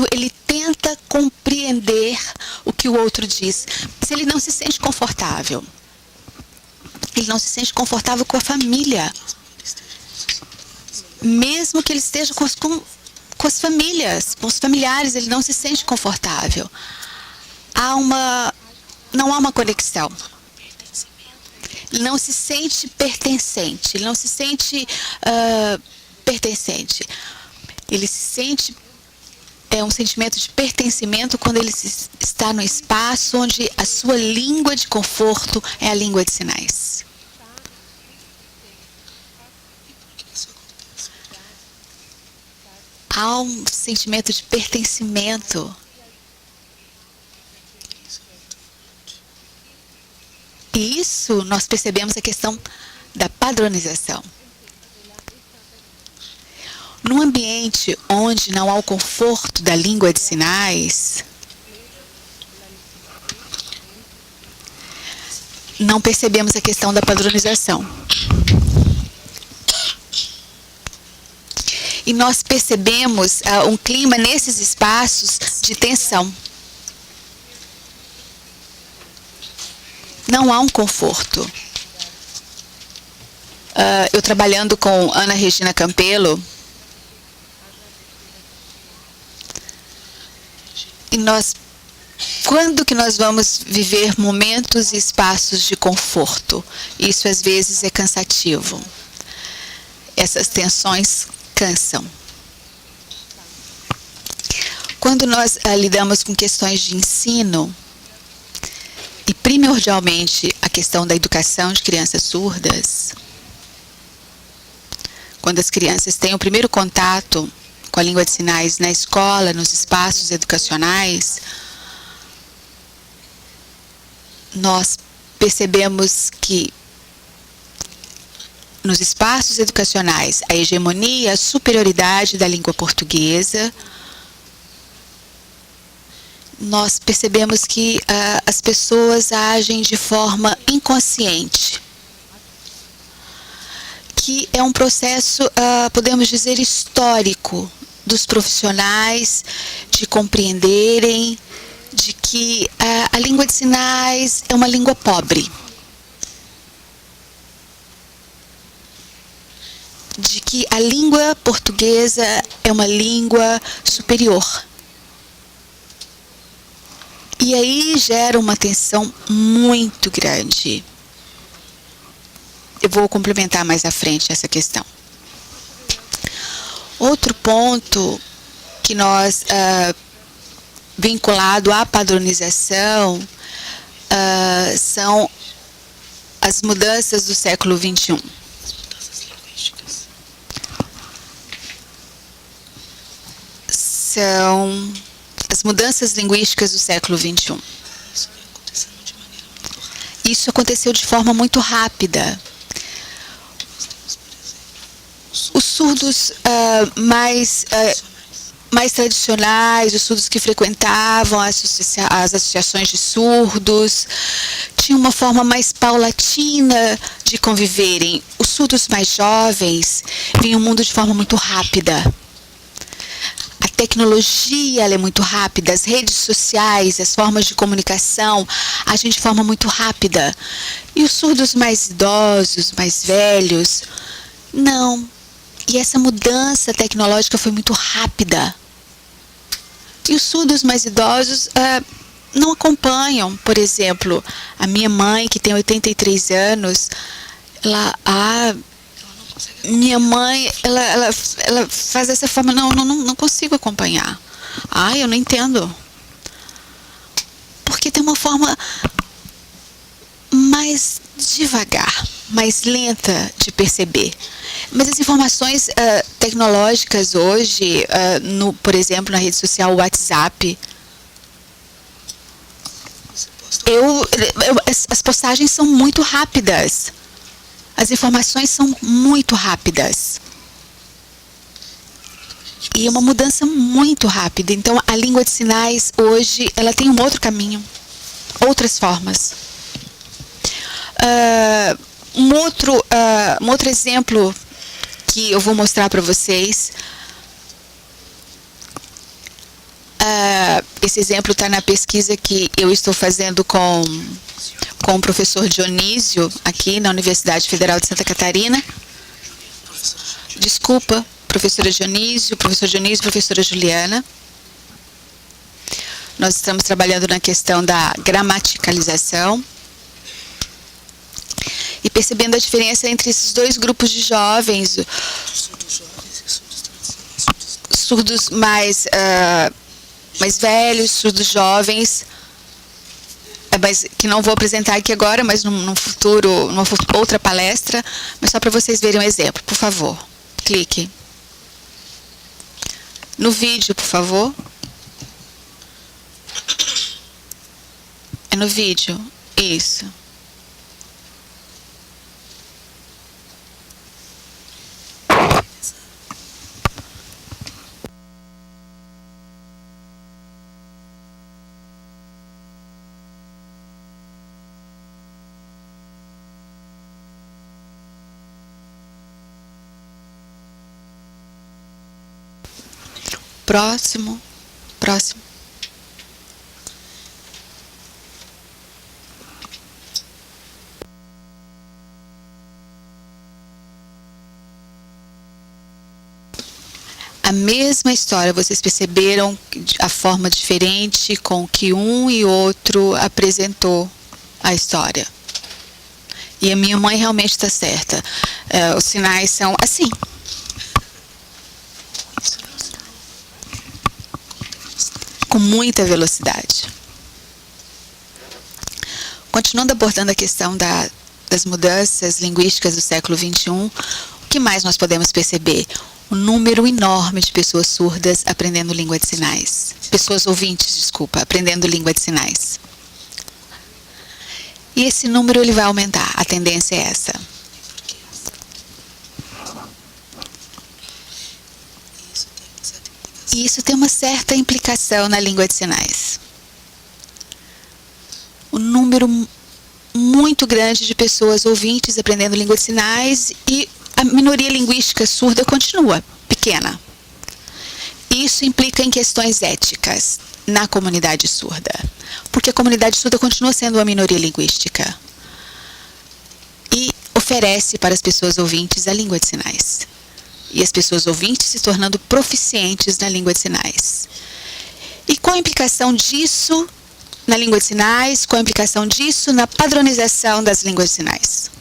quando ele tenta compreender o que o outro diz. Mas ele não se sente confortável. Ele não se sente confortável com a família. Mesmo que ele esteja com as famílias, com os familiares, ele não se sente confortável. Não há uma conexão. Ele não se sente pertencente. Ele não se sente pertencente. Ele se sente um sentimento de pertencimento quando ele está no espaço onde a sua língua de conforto é a língua de sinais. Há um sentimento de pertencimento. E isso nós percebemos a questão da padronização. Num ambiente onde não há o conforto da língua de sinais, não percebemos a questão da padronização. E nós percebemos um clima nesses espaços de tensão. Não há um conforto. Eu trabalhando com Ana Regina Campelo, e quando que nós vamos viver momentos e espaços de conforto? Isso às vezes é cansativo. Essas tensões cansam. Quando nós lidamos com questões de ensino, e primordialmente a questão da educação de crianças surdas, quando as crianças têm o primeiro contato com a língua de sinais na escola, nos espaços educacionais, nós percebemos que nos espaços educacionais a hegemonia, a superioridade da língua portuguesa, nós percebemos que as pessoas agem de forma inconsciente, que é um processo, podemos dizer, histórico dos profissionais de compreenderem de que a língua de sinais é uma língua pobre, de que a língua portuguesa é uma língua superior. E aí gera uma tensão muito grande. Eu vou complementar mais à frente essa questão. Outro ponto que nós, vinculado à padronização, são as mudanças do século XXI. São as mudanças linguísticas do século XXI. Isso aconteceu de forma muito rápida. Os surdos mais tradicionais, os surdos que frequentavam as associações de surdos, tinham uma forma mais paulatina de conviverem. Os surdos mais jovens veem o mundo de forma muito rápida. A tecnologia ela é muito rápida, as redes sociais, as formas de comunicação agem de forma muito rápida. E os surdos mais idosos, mais velhos, não. E essa mudança tecnológica foi muito rápida. E os surdos mais idosos não acompanham. Por exemplo, a minha mãe, que tem 83 anos, minha mãe, ela faz dessa forma, não consigo acompanhar. Eu não entendo. Porque tem uma forma mais devagar, mais lenta de perceber. Mas as informações tecnológicas hoje, por exemplo, na rede social WhatsApp, as postagens são muito rápidas. As informações são muito rápidas. E é uma mudança muito rápida. Então, a língua de sinais, hoje, ela tem um outro caminho, outras formas. Um outro exemplo que eu vou mostrar para vocês. Esse exemplo está na pesquisa que eu estou fazendo com o professor Dionísio, aqui na Universidade Federal de Santa Catarina. Desculpa, professor Dionísio, professora Juliana. Nós estamos trabalhando na questão da gramaticalização e percebendo a diferença entre esses dois grupos de jovens, surdos mais velhos, surdos jovens, mas que não vou apresentar aqui agora, mas numa outra palestra, mas só para vocês verem um exemplo, por favor. Clique. No vídeo, por favor. É no vídeo. Isso. Próximo. A mesma história, vocês perceberam a forma diferente com que um e outro apresentou a história. E a minha mãe realmente está certa. Os sinais são assim. Com muita velocidade. Continuando abordando a questão das mudanças linguísticas do século XXI, o que mais nós podemos perceber? Um número enorme de pessoas surdas aprendendo língua de sinais. Pessoas ouvintes, desculpa, aprendendo língua de sinais. E esse número ele vai aumentar, a tendência é essa. E isso tem uma certa implicação na língua de sinais. Um número muito grande de pessoas ouvintes aprendendo língua de sinais e a minoria linguística surda continua pequena. Isso implica em questões éticas na comunidade surda, porque a comunidade surda continua sendo uma minoria linguística e oferece para as pessoas ouvintes a língua de sinais. E as pessoas ouvintes se tornando proficientes na língua de sinais. E qual a implicação disso na língua de sinais? Qual a implicação disso na padronização das línguas de sinais?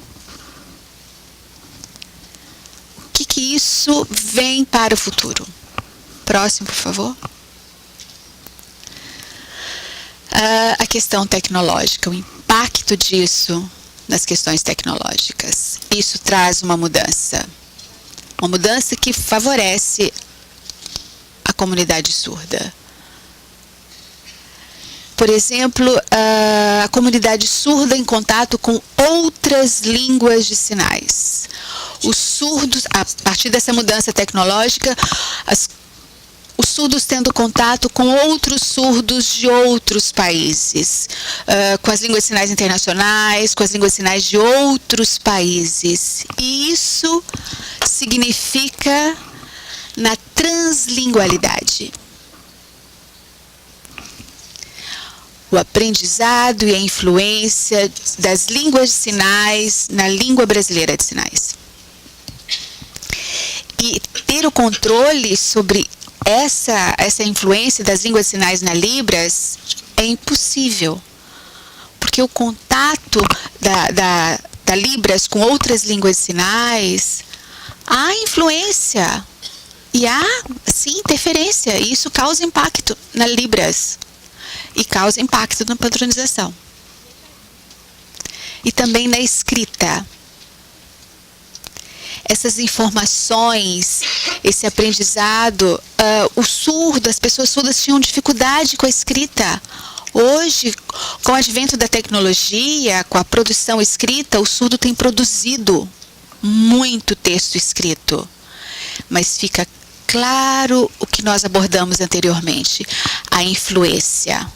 O que isso vem para o futuro? Próximo, por favor. A questão tecnológica, o impacto disso nas questões tecnológicas. Isso traz uma mudança. Uma mudança que favorece a comunidade surda. Por exemplo, a comunidade surda em contato com outras línguas de sinais. Os surdos, a partir dessa mudança tecnológica, os surdos tendo contato com outros surdos de outros países, com as línguas de sinais internacionais, com as línguas de sinais de outros países. E isso significa na translingualidade. O aprendizado e a influência das línguas de sinais na língua brasileira de sinais. E ter o controle sobre essa influência das línguas de sinais na Libras é impossível, porque o contato da Libras com outras línguas de sinais, há influência e há, sim, interferência, e isso causa impacto na Libras e causa impacto na padronização. E também na escrita. Essas informações, esse aprendizado, as pessoas surdas tinham dificuldade com a escrita. Hoje, com o advento da tecnologia, com a produção escrita, o surdo tem produzido muito texto escrito. Mas fica claro o que nós abordamos anteriormente, a influência.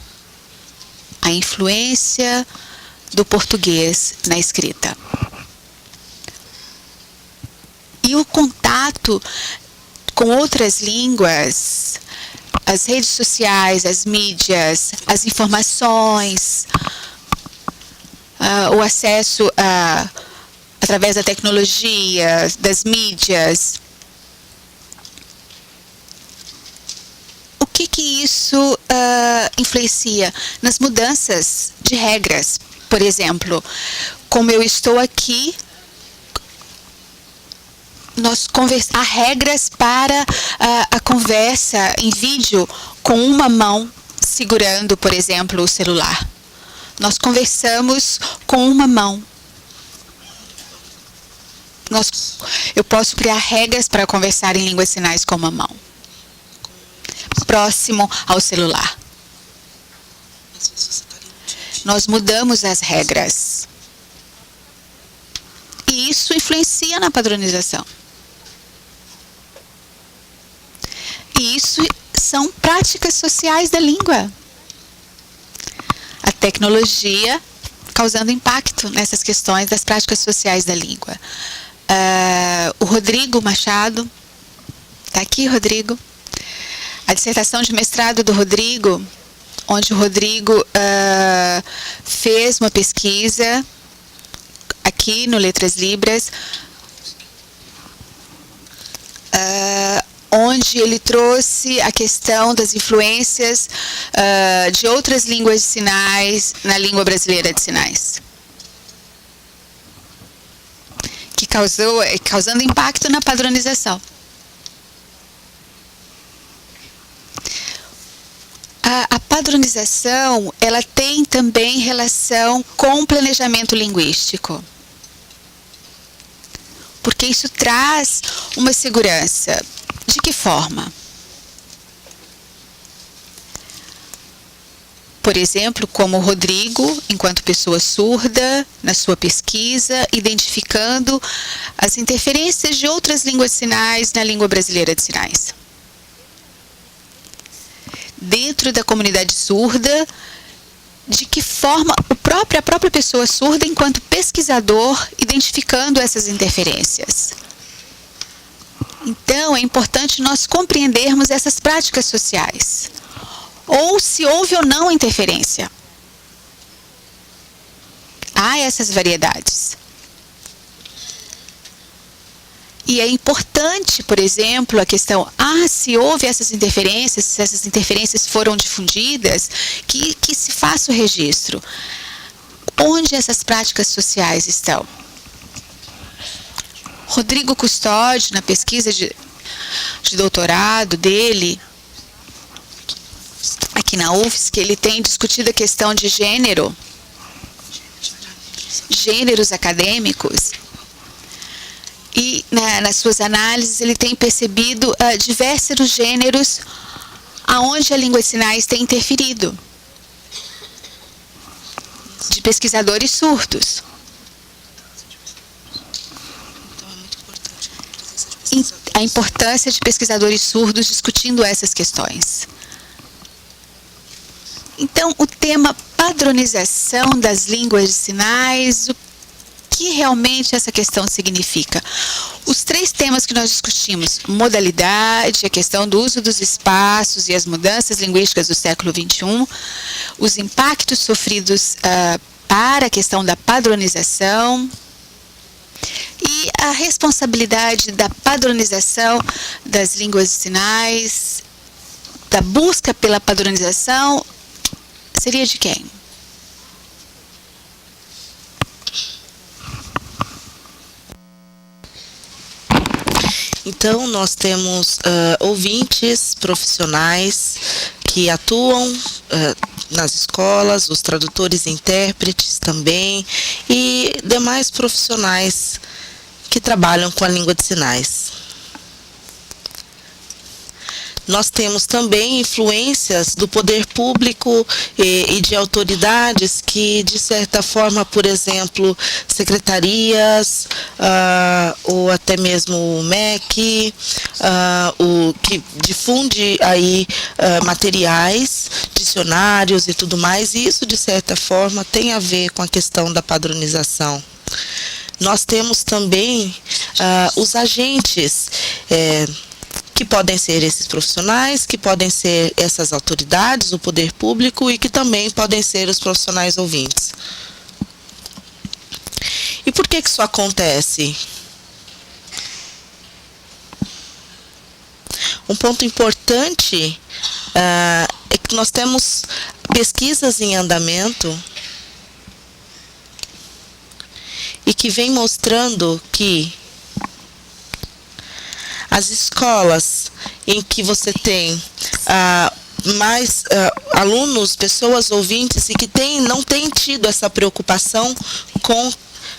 A influência do português na escrita. E o contato com outras línguas as redes sociais, as mídias, as informações, o acesso através da tecnologia, das mídias. O que isso influencia nas mudanças de regras? Por exemplo, como eu estou aqui, há regras para a conversa em vídeo com uma mão segurando, por exemplo, o celular. Nós conversamos com uma mão. Eu posso criar regras para conversar em língua de sinais com uma mão, próximo ao celular. Nós mudamos as regras. E isso influencia na padronização. E isso são práticas sociais da língua. A tecnologia causando impacto nessas questões das práticas sociais da língua. O Rodrigo Machado, está aqui, Rodrigo? A dissertação de mestrado do Rodrigo, onde o Rodrigo fez uma pesquisa aqui no Letras Libras, onde ele trouxe a questão das influências de outras línguas de sinais na língua brasileira de sinais, que causando impacto na padronização. A padronização, ela tem também relação com o planejamento linguístico, porque isso traz uma segurança. De que forma? Por exemplo, como o Rodrigo, enquanto pessoa surda, na sua pesquisa, identificando as interferências de outras línguas de sinais na língua brasileira de sinais. Dentro da comunidade surda, de que forma a própria pessoa surda, enquanto pesquisador, identificando essas interferências. Então, é importante nós compreendermos essas práticas sociais. Ou se houve ou não interferência. Há essas variedades. E é importante, por exemplo, a questão, se houve essas interferências, se essas interferências foram difundidas, que se faça o registro. Onde essas práticas sociais estão? Rodrigo Custódio, na pesquisa de doutorado dele, aqui na UFSC, ele tem discutido a questão de gênero, gêneros acadêmicos, e nas suas análises ele tem percebido diversos gêneros aonde a língua de sinais tem interferido, de pesquisadores surdos. A importância de pesquisadores surdos discutindo essas questões. Então, o tema padronização das línguas de sinais, o que realmente essa questão significa? Os três temas que nós discutimos, modalidade, a questão do uso dos espaços e as mudanças linguísticas do século XXI, os impactos sofridos para a questão da padronização, e a responsabilidade da padronização das línguas de sinais, da busca pela padronização, seria de quem? Então, nós temos ouvintes profissionais que atuam nas escolas, os tradutores e intérpretes também, e demais profissionais que trabalham com a língua de sinais. Nós temos também influências do poder público e de autoridades que, de certa forma, por exemplo, secretarias, ou até mesmo o MEC, o que difunde aí materiais, dicionários e tudo mais, e isso, de certa forma, tem a ver com a questão da padronização. Nós temos também os agentes que podem ser esses profissionais, que podem ser essas autoridades, o poder público, e que também podem ser os profissionais ouvintes. E por que isso acontece? Um ponto importante é que nós temos pesquisas em andamento e que vem mostrando que as escolas em que você tem mais alunos, pessoas ouvintes, e que não têm tido essa preocupação com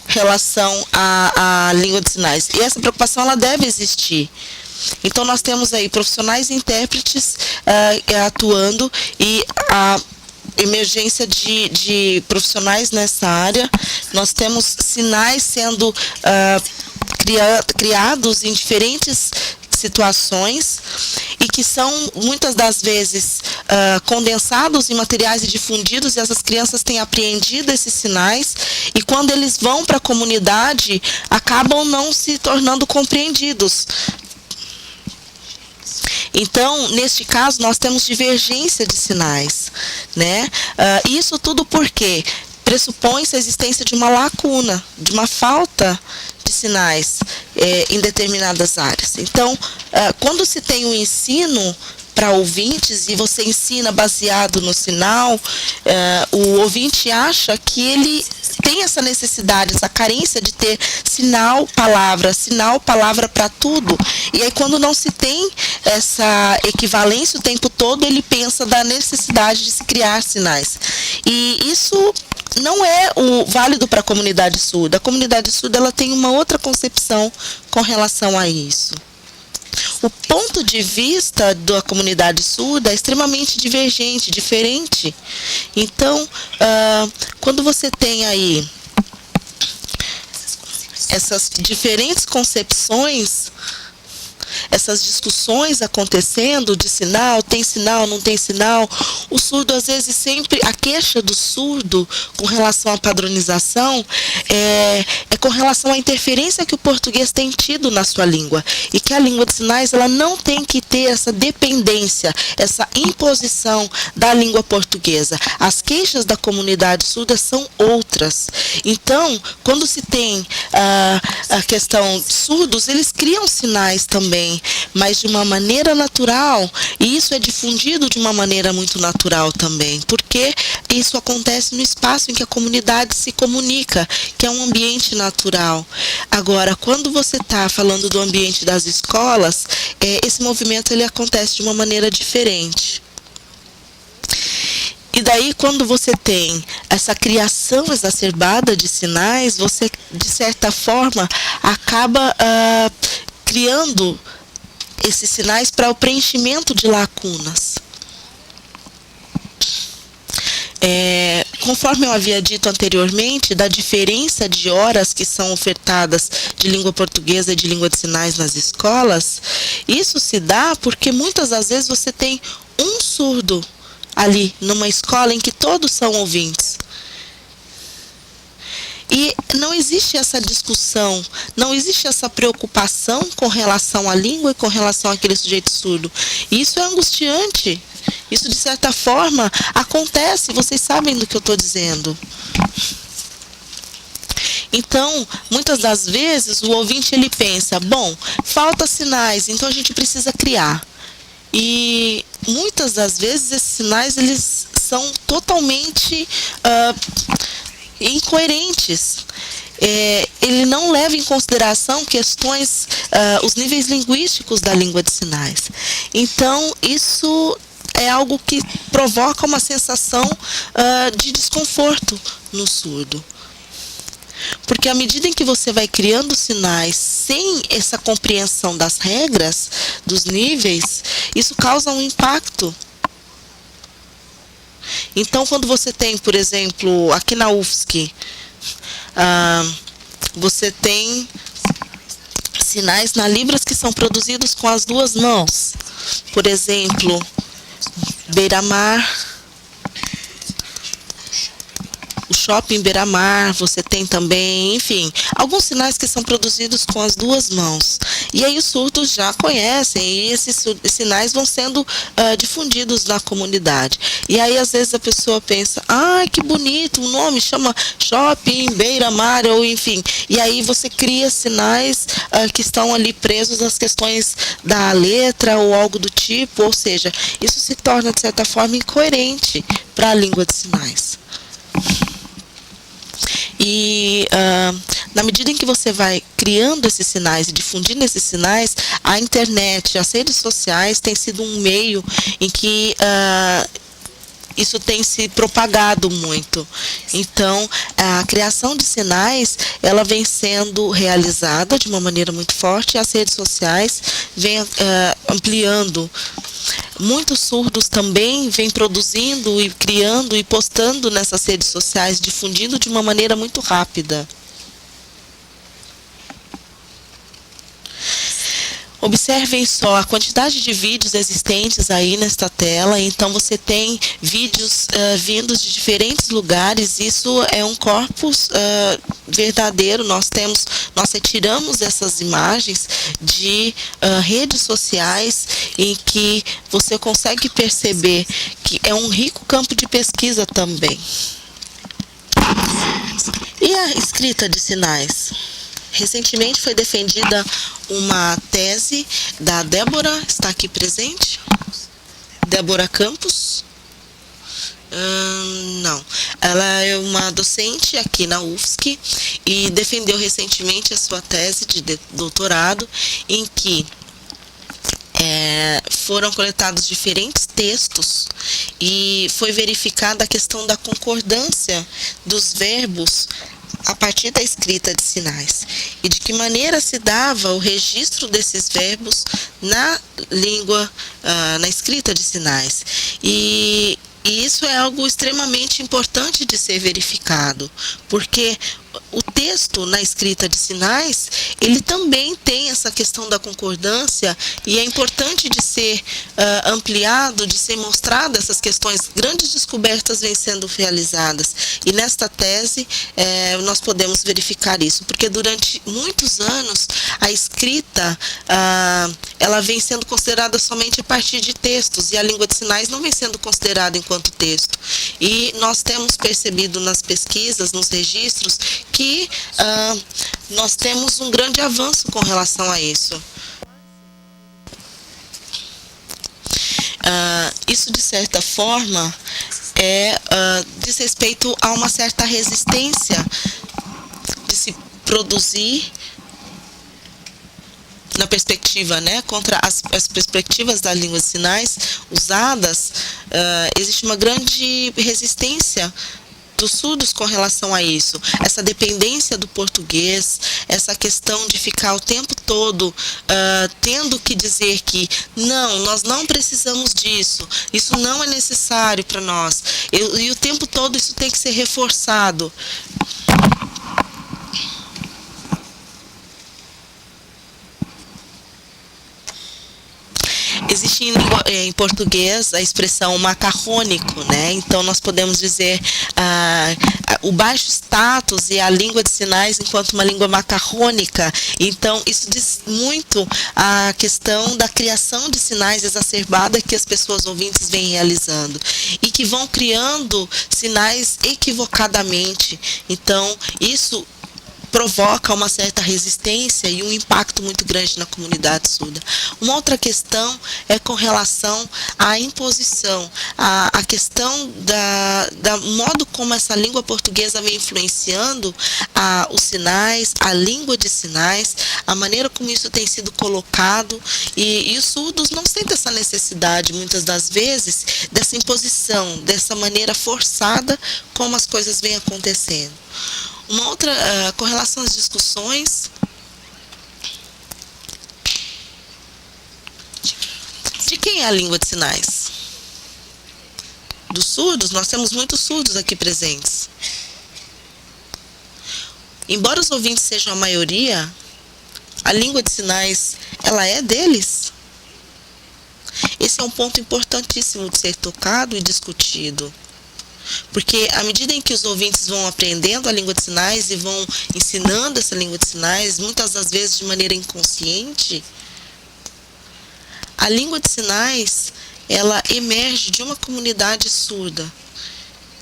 relação à língua de sinais. E essa preocupação ela deve existir. Então, nós temos aí profissionais e intérpretes atuando, e a emergência de profissionais nessa área. Nós temos sinais sendo criados em diferentes situações e que são, muitas das vezes, condensados em materiais e difundidos, e essas crianças têm apreendido esses sinais, e quando eles vão para a comunidade, acabam não se tornando compreendidos. Então, neste caso, nós temos divergência de sinais, né? Isso tudo porque pressupõe-se a existência de uma lacuna, de uma falta de sinais em determinadas áreas. Então, quando se tem um ensino para ouvintes e você ensina baseado no sinal, o ouvinte acha que ele tem essa necessidade, essa carência de ter sinal, palavra para tudo. E aí, quando não se tem essa equivalência o tempo todo, ele pensa da necessidade de se criar sinais. E isso não é o válido para a comunidade surda. A comunidade surda ela tem uma outra concepção com relação a isso. O ponto de vista da comunidade surda é extremamente divergente, diferente. Então, quando você tem aí essas diferentes concepções, essas discussões acontecendo de sinal, tem sinal, não tem sinal, o surdo às vezes sempre, a queixa do surdo com relação à padronização é com relação à interferência que o português tem tido na sua língua, e que a língua de sinais ela não tem que ter essa dependência, essa imposição da língua portuguesa. As queixas da comunidade surda são outras. Então, quando se tem a questão de surdos, eles criam sinais também, mas de uma maneira natural, e isso é difundido de uma maneira muito natural também, porque isso acontece no espaço em que a comunidade se comunica, que é um ambiente natural. Agora, quando você está falando do ambiente das escolas, esse movimento ele acontece de uma maneira diferente. E daí, quando você tem essa criação exacerbada de sinais, você, de certa forma, acaba criando esses sinais para o preenchimento de lacunas. Conforme eu havia dito anteriormente, da diferença de horas que são ofertadas de língua portuguesa e de língua de sinais nas escolas, isso se dá porque muitas das vezes você tem um surdo ali numa escola em que todos são ouvintes. E não existe essa discussão, não existe essa preocupação com relação à língua e com relação àquele sujeito surdo. E isso é angustiante. Isso, de certa forma, acontece, vocês sabem do que eu estou dizendo. Então, muitas das vezes, o ouvinte ele pensa, bom, falta sinais, então a gente precisa criar. E muitas das vezes esses sinais eles são totalmente incoerentes. Ele não leva em consideração questões, os níveis linguísticos da língua de sinais. Então, isso é algo que provoca uma sensação de desconforto no surdo. Porque à medida em que você vai criando sinais sem essa compreensão das regras, dos níveis, isso causa um impacto. Então, quando você tem, por exemplo, aqui na UFSC, você tem sinais na Libras que são produzidos com as duas mãos. Por exemplo, beira-mar, o Shopping Beira-Mar, você tem também, enfim, alguns sinais que são produzidos com as duas mãos. E aí os surdos já conhecem e esses sinais vão sendo difundidos na comunidade. E aí às vezes a pessoa pensa, que bonito, o nome chama Shopping Beira-Mar, ou enfim. E aí você cria sinais que estão ali presos às questões da letra ou algo do tipo, ou seja, isso se torna de certa forma incoerente para a língua de sinais. E na medida em que você vai criando esses sinais e difundindo esses sinais, a internet, as redes sociais têm sido um meio em que isso tem se propagado muito. Então, a criação de sinais, ela vem sendo realizada de uma maneira muito forte e as redes sociais vêm ampliando. Muitos surdos também vêm produzindo e criando e postando nessas redes sociais, difundindo de uma maneira muito rápida. Observem só a quantidade de vídeos existentes aí nesta tela. Então você tem vídeos vindos de diferentes lugares. Isso é um corpus verdadeiro. Nós retiramos essas imagens de redes sociais em que você consegue perceber que é um rico campo de pesquisa também. E a escrita de sinais? Recentemente foi defendida uma tese da Débora, está aqui presente? Débora Campos? Não. Ela é uma docente aqui na UFSC e defendeu recentemente a sua tese de doutorado, em que foram coletados diferentes textos e foi verificada a questão da concordância dos verbos a partir da escrita de sinais e de que maneira se dava o registro desses verbos na língua, na escrita de sinais. E isso é algo extremamente importante de ser verificado, porque o texto na escrita de sinais, ele também tem essa questão da concordância e é importante de ser ampliado, de ser mostrado essas questões. Grandes descobertas vêm sendo realizadas e nesta tese nós podemos verificar isso, porque durante muitos anos a escrita ela vem sendo considerada somente a partir de textos e a língua de sinais não vem sendo considerada enquanto texto. E nós temos percebido nas pesquisas, nos registros, que nós temos um grande avanço com relação a isso. Isso, de certa forma, diz respeito a uma certa resistência de se produzir na perspectiva, contra as perspectivas da língua de sinais usadas. Existe uma grande resistência dos surdos com relação a isso, essa dependência do português, essa questão de ficar o tempo todo tendo que dizer que não, nós não precisamos disso, isso não é necessário para nós, e o tempo todo isso tem que ser reforçado. Existe em português a expressão macarrônico, Então nós podemos dizer o baixo status e a língua de sinais enquanto uma língua macarrônica. Então isso diz muito a questão da criação de sinais exacerbada que as pessoas ouvintes vêm realizando e que vão criando sinais equivocadamente. Então isso provoca uma certa resistência e um impacto muito grande na comunidade surda. Uma outra questão é com relação à imposição, a questão da modo como essa língua portuguesa vem influenciando os sinais, a língua de sinais, a maneira como isso tem sido colocado, e os surdos não sentem essa necessidade, muitas das vezes, dessa imposição, dessa maneira forçada como as coisas vêm acontecendo. Uma outra, com relação às discussões, de quem é a língua de sinais? Dos surdos? Nós temos muitos surdos aqui presentes. Embora os ouvintes sejam a maioria, a língua de sinais, ela é deles? Esse é um ponto importantíssimo de ser tocado e discutido. Porque à medida em que os ouvintes vão aprendendo a língua de sinais e vão ensinando essa língua de sinais, muitas das vezes de maneira inconsciente, a língua de sinais, ela emerge de uma comunidade surda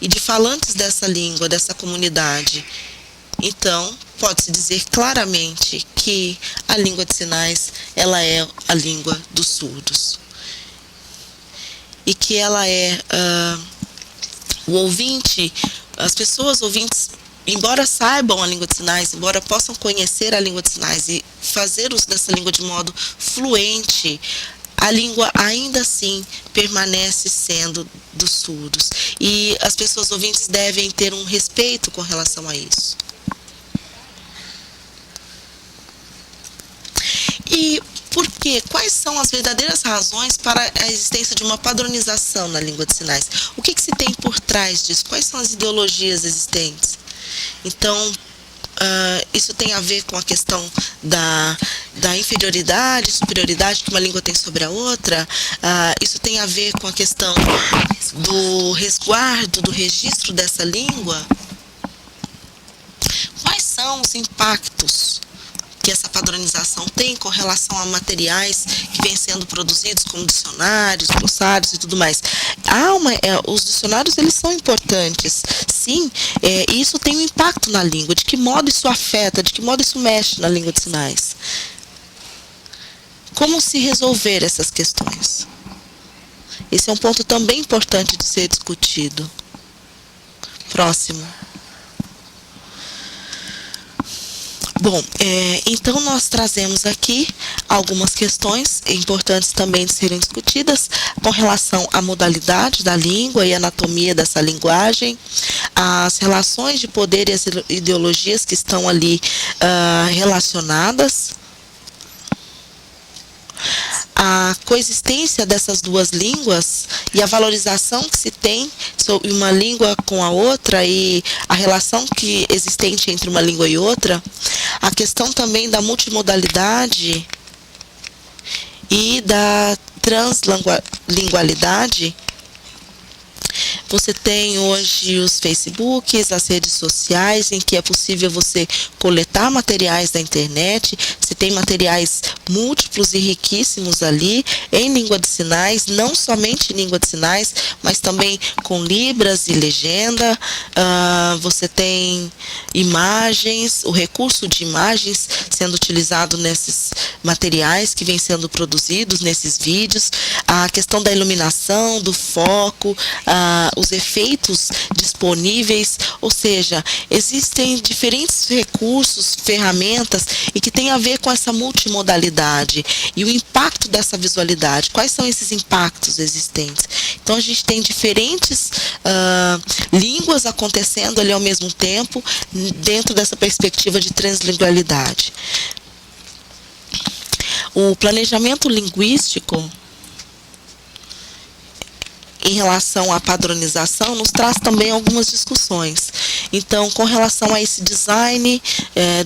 e de falantes dessa língua, dessa comunidade. Então, pode-se dizer claramente que a língua de sinais, ela é a língua dos surdos. E que ela é o ouvinte, as pessoas ouvintes, embora saibam a língua de sinais, embora possam conhecer a língua de sinais e fazer uso dessa língua de modo fluente, a língua ainda assim permanece sendo dos surdos. E as pessoas ouvintes devem ter um respeito com relação a isso. E por quê? Quais são as verdadeiras razões para a existência de uma padronização na língua de sinais? O que se tem por trás disso? Quais são as ideologias existentes? Então, isso tem a ver com a questão da inferioridade, superioridade que uma língua tem sobre a outra. Isso tem a ver com a questão do resguardo, do registro dessa língua. Quais são os impactos que essa padronização tem com relação a materiais que vêm sendo produzidos, como dicionários, glossários e tudo mais? Os dicionários, eles são importantes, sim, e isso tem um impacto na língua. De que modo isso afeta, de que modo isso mexe na língua de sinais? Como se resolver essas questões? Esse é um ponto também importante de ser discutido. Próximo. Bom, então nós trazemos aqui algumas questões importantes também de serem discutidas com relação à modalidade da língua e anatomia dessa linguagem, as relações de poder e as ideologias que estão ali relacionadas, a coexistência dessas duas línguas e a valorização que se tem sobre uma língua com a outra e a relação que existente entre uma língua e outra, a questão também da multimodalidade e da translingualidade. Você tem hoje os Facebooks, as redes sociais, em que é possível você coletar materiais da internet. Você tem materiais múltiplos e riquíssimos ali, em língua de sinais, não somente em língua de sinais, mas também com libras e legenda. Você tem imagens, o recurso de imagens sendo utilizado nesses materiais que vêm sendo produzidos, nesses vídeos. A questão da iluminação, do foco, os efeitos disponíveis, ou seja, existem diferentes recursos, ferramentas e que tem a ver com essa multimodalidade e o impacto dessa visualidade. Quais são esses impactos existentes? Então a gente tem diferentes línguas acontecendo ali ao mesmo tempo dentro dessa perspectiva de translingualidade. O planejamento linguístico em relação à padronização, nos traz também algumas discussões. Então, com relação a esse design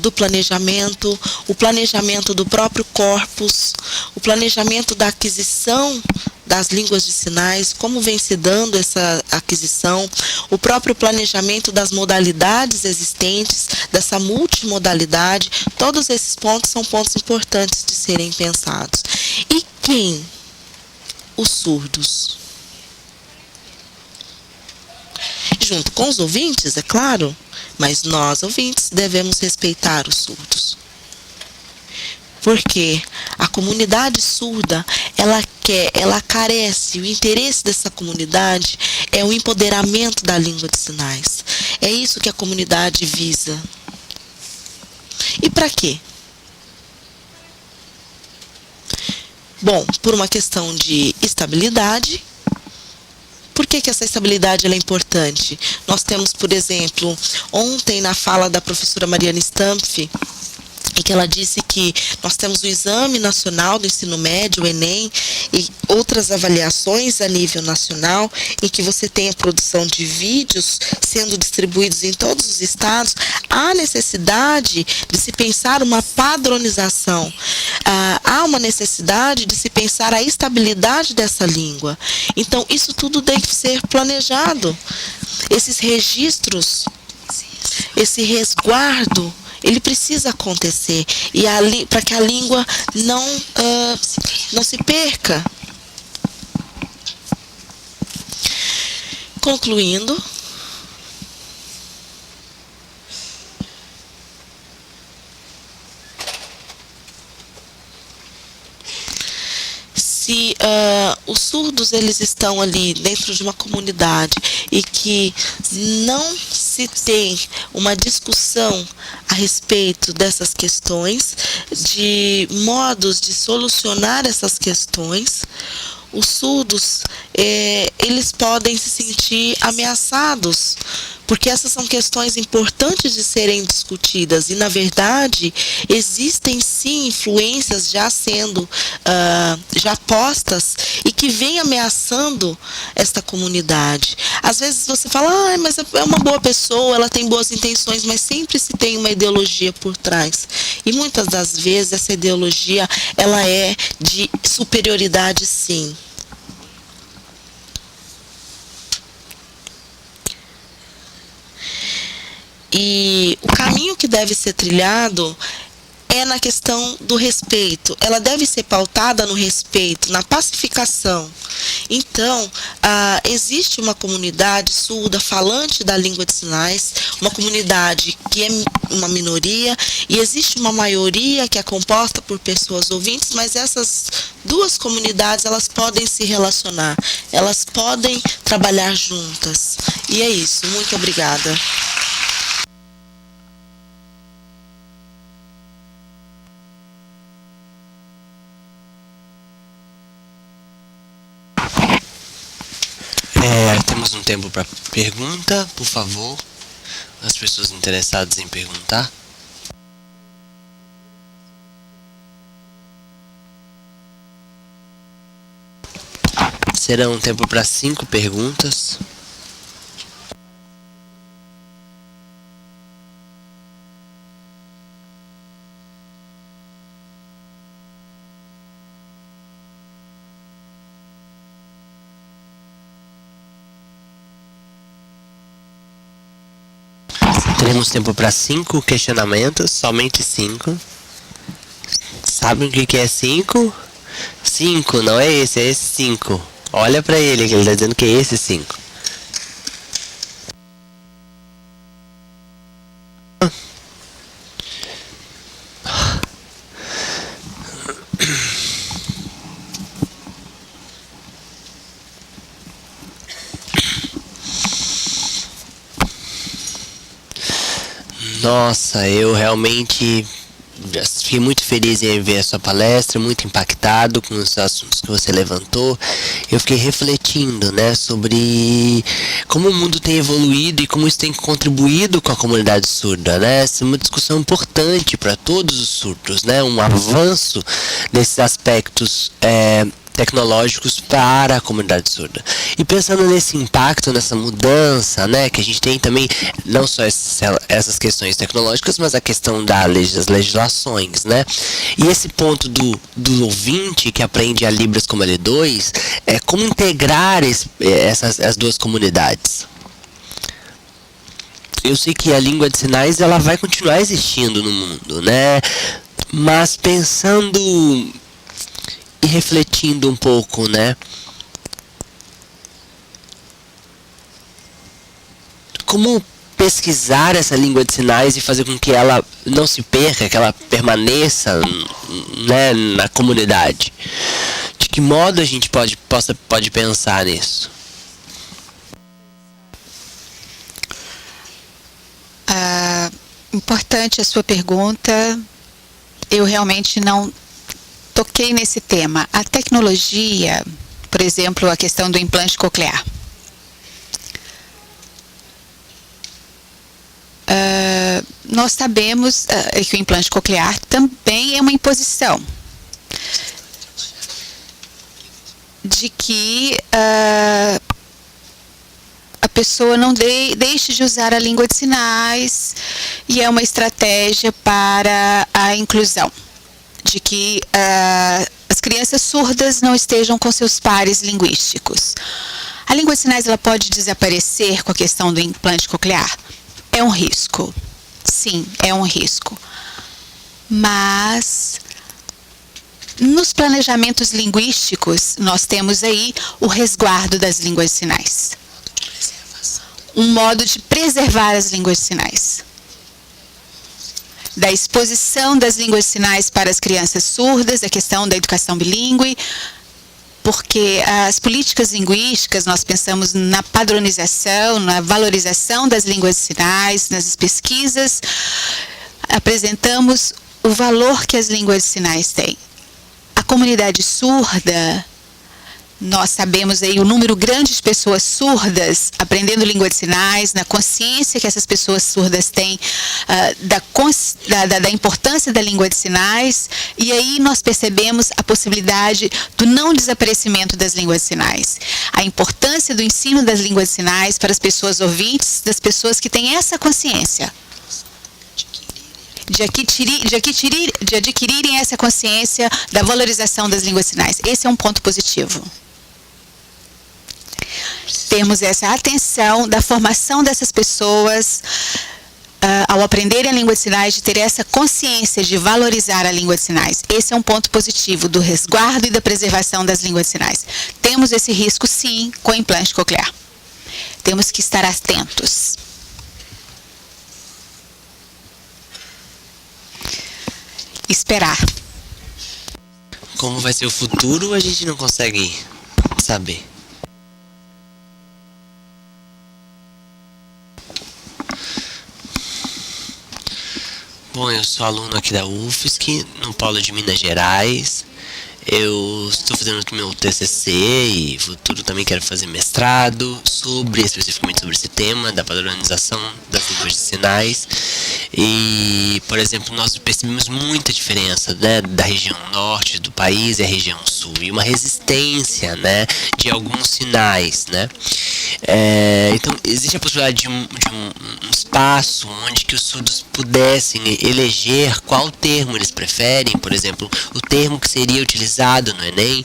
do planejamento, o planejamento do próprio corpus, o planejamento da aquisição das línguas de sinais, como vem se dando essa aquisição, o próprio planejamento das modalidades existentes, dessa multimodalidade, todos esses pontos são pontos importantes de serem pensados. E quem? Os surdos. Junto com os ouvintes, é claro, mas nós, ouvintes, devemos respeitar os surdos. Porque a comunidade surda, ela carece, o interesse dessa comunidade é o empoderamento da língua de sinais. É isso que a comunidade visa. E para quê? Bom, por uma questão de estabilidade. Por que essa estabilidade ela é importante? Nós temos, por exemplo, ontem na fala da professora Mariana Stampf, em que ela disse que nós temos o Exame Nacional do Ensino Médio, o Enem, e outras avaliações a nível nacional, em que você tem a produção de vídeos sendo distribuídos em todos os estados. Há necessidade de se pensar uma padronização. há uma necessidade de se pensar a estabilidade dessa língua. Então, isso tudo deve ser planejado. Esses registros, esse resguardo, ele precisa acontecer e para que a língua não se perca. Concluindo, se os surdos eles estão ali dentro de uma comunidade e que não se tem uma discussão a respeito dessas questões, de modos de solucionar essas questões, os surdos eles podem se sentir ameaçados, porque essas são questões importantes de serem discutidas e, na verdade, existem sim influências já sendo já postas e que vêm ameaçando esta comunidade. Às vezes você fala, mas é uma boa pessoa, ela tem boas intenções, mas sempre se tem uma ideologia por trás. E muitas das vezes essa ideologia ela é de superioridade, sim. E o caminho que deve ser trilhado é na questão do respeito. Ela deve ser pautada no respeito, na pacificação. Então, existe uma comunidade surda falante da língua de sinais, uma comunidade que é uma minoria, e existe uma maioria que é composta por pessoas ouvintes, mas essas duas comunidades, elas podem se relacionar, elas podem trabalhar juntas. E é isso. Muito obrigada. Temos um tempo para pergunta, por favor, as pessoas interessadas em perguntar. Será um tempo para 5 perguntas. Teremos tempo para 5 questionamentos, somente 5. Sabem o que é 5? 5, não é esse 5. Olha para ele, que ele está dizendo que é esse 5. Nossa, eu realmente fiquei muito feliz em ver a sua palestra, muito impactado com os assuntos que você levantou. Eu fiquei refletindo, né, sobre como o mundo tem evoluído e como isso tem contribuído com a comunidade surda, né? Essa é uma discussão importante para todos os surdos, né? Um avanço nesses aspectos tecnológicos para a comunidade surda. E pensando nesse impacto, nessa mudança, né, que a gente tem também, não só essas questões tecnológicas, mas a questão das legislações, né? E esse ponto do ouvinte que aprende a Libras como L2, é como integrar as duas comunidades. Eu sei que a língua de sinais ela vai continuar existindo no mundo, né? Mas pensando e refletindo um pouco, né? Como pesquisar essa língua de sinais e fazer com que ela não se perca, que ela permaneça, né, na comunidade? De que modo a gente pode pensar nisso? Importante a sua pergunta. Eu realmente não toquei nesse tema. A tecnologia, por exemplo, a questão do implante coclear. Nós sabemos que o implante coclear também é uma imposição de que a pessoa não deixe de usar a língua de sinais, e é uma estratégia para a inclusão de que as crianças surdas não estejam com seus pares linguísticos. A língua de sinais ela pode desaparecer com a questão do implante coclear? É um risco. Sim, é um risco. Mas nos planejamentos linguísticos, nós temos aí o resguardo das línguas de sinais. Um modo de preservar as línguas de sinais. Da exposição das línguas de sinais para as crianças surdas, a questão da educação bilíngue, porque as políticas linguísticas, nós pensamos na padronização, na valorização das línguas de sinais, nas pesquisas, apresentamos o valor que as línguas de sinais têm. A comunidade surda, nós sabemos aí o número grande de pessoas surdas aprendendo língua de sinais, na consciência que essas pessoas surdas têm da importância da língua de sinais, e aí nós percebemos a possibilidade do não desaparecimento das línguas de sinais. A importância do ensino das línguas de sinais para as pessoas ouvintes, das pessoas que têm essa consciência. De adquirirem essa consciência da valorização das línguas de sinais. Esse é um ponto positivo. Temos essa atenção da formação dessas pessoas ao aprenderem a língua de sinais, de ter essa consciência de valorizar a língua de sinais. Esse é um ponto positivo do resguardo e da preservação das línguas de sinais. Temos esse risco, sim, com o implante coclear. Temos que estar atentos. Esperar. Como vai ser o futuro, a gente não consegue saber. Bom, eu sou aluno aqui da UFSC, no Polo de Minas Gerais. Eu estou fazendo meu TCC e futuro também quero fazer mestrado especificamente sobre esse tema da padronização das línguas de sinais. E, por exemplo, nós percebemos muita diferença, né, da região norte do país e a região sul, e uma resistência, né, de alguns sinais, né. Então, existe a possibilidade de um espaço onde que os surdos pudessem eleger qual termo eles preferem, por exemplo, o termo que seria utilizado no Enem,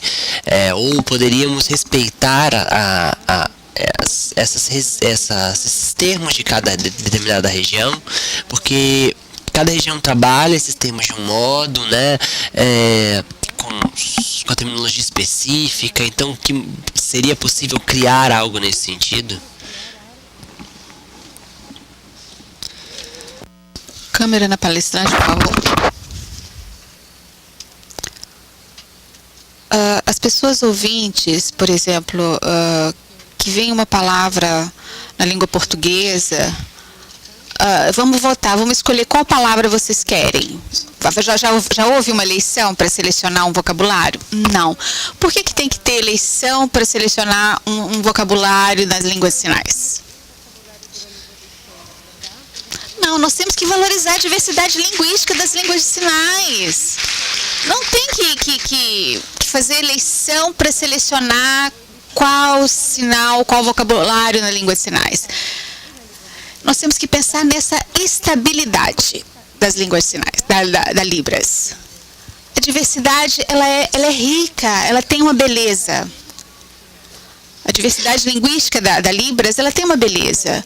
ou poderíamos respeitar esses termos de cada determinada região, porque cada região trabalha esses termos de um modo, né, com a terminologia específica. Então, que seria possível criar algo nesse sentido? Câmera na palestrante, por favor. As pessoas ouvintes, por exemplo, que vem uma palavra na língua portuguesa, vamos votar, vamos escolher qual palavra vocês querem. Já houve uma eleição para selecionar um vocabulário? Não. Por que tem que ter eleição para selecionar um vocabulário nas línguas de sinais? Não, nós temos que valorizar a diversidade linguística das línguas de sinais. Não tem que fazer eleição para selecionar qual sinal, qual vocabulário na língua de sinais. Nós temos que pensar nessa estabilidade das línguas de sinais, da Libras. A diversidade, ela é rica, ela tem uma beleza. A diversidade linguística da Libras, ela tem uma beleza.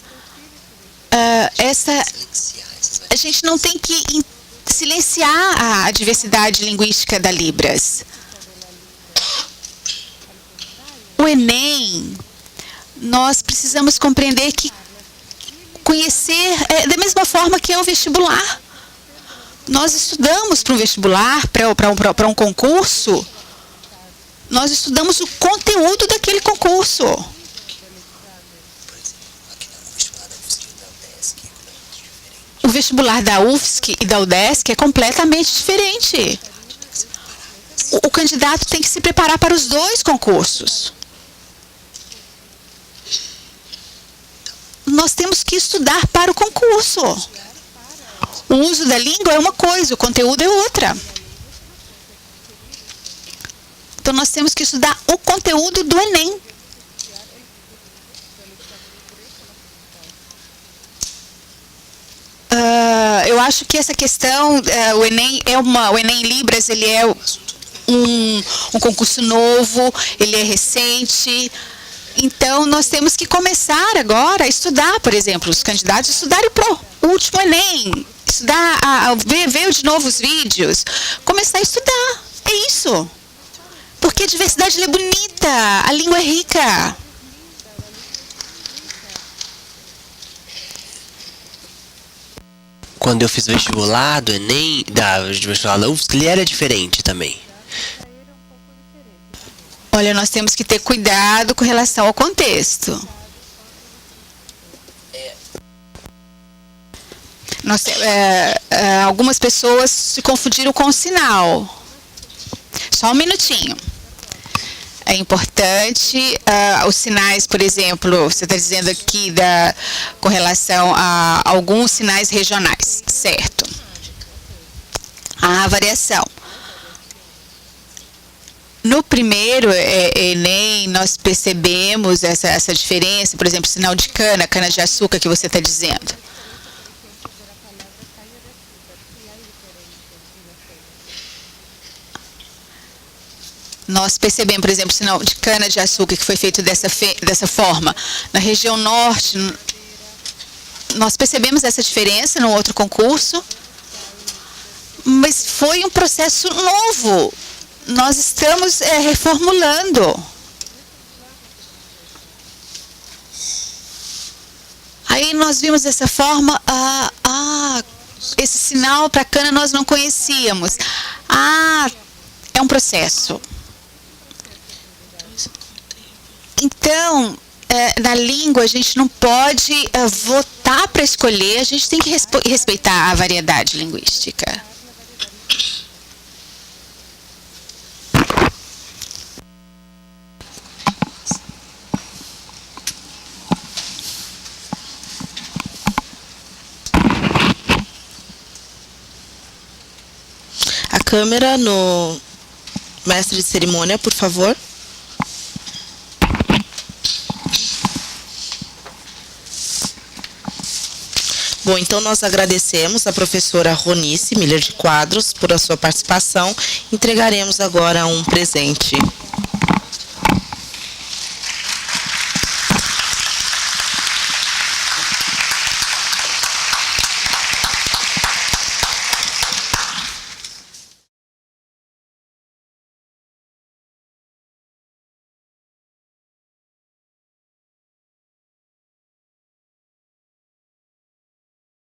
A gente não tem que silenciar a diversidade linguística da Libras. O Enem, nós precisamos compreender que conhecer da mesma forma que é o vestibular. Nós estudamos para um vestibular, para um concurso, nós estudamos o conteúdo daquele concurso. O vestibular da UFSC e da UDESC é completamente diferente. O candidato tem que se preparar para os dois concursos. Nós temos que estudar para o concurso. O uso da língua é uma coisa, o conteúdo é outra. Então, nós temos que estudar o conteúdo do Enem. Eu acho que essa questão, o Enem o Enem Libras, ele é um concurso novo, ele é recente. Então, nós temos que começar agora a estudar, por exemplo, os candidatos estudarem para o último Enem, estudar, ver de novo os vídeos, começar a estudar. É isso. Porque a diversidade é bonita, a língua é rica. Quando eu fiz vestibular do Enem, vestibular da UFSC, ele era diferente também. Olha, nós temos que ter cuidado com relação ao contexto. Algumas pessoas se confundiram com o sinal. Só um minutinho. É importante, os sinais, por exemplo, você está dizendo aqui com relação a alguns sinais regionais, certo? A variação. No primeiro Enem, nós percebemos essa diferença, por exemplo, sinal de cana-de-açúcar que você está dizendo. Nós percebemos, por exemplo, sinal de cana-de-açúcar que foi feito dessa forma. Na região norte, nós percebemos essa diferença no outro concurso, mas foi um processo novo. Nós estamos reformulando. Aí nós vimos dessa forma, esse sinal para cana nós não conhecíamos. É um processo. Então, na língua, a gente não pode votar para escolher, a gente tem que respeitar a variedade linguística. A câmera no mestre de cerimônia, por favor. Bom, então nós agradecemos a professora Ronice Miller de Quadros por a sua participação. Entregaremos agora um presente.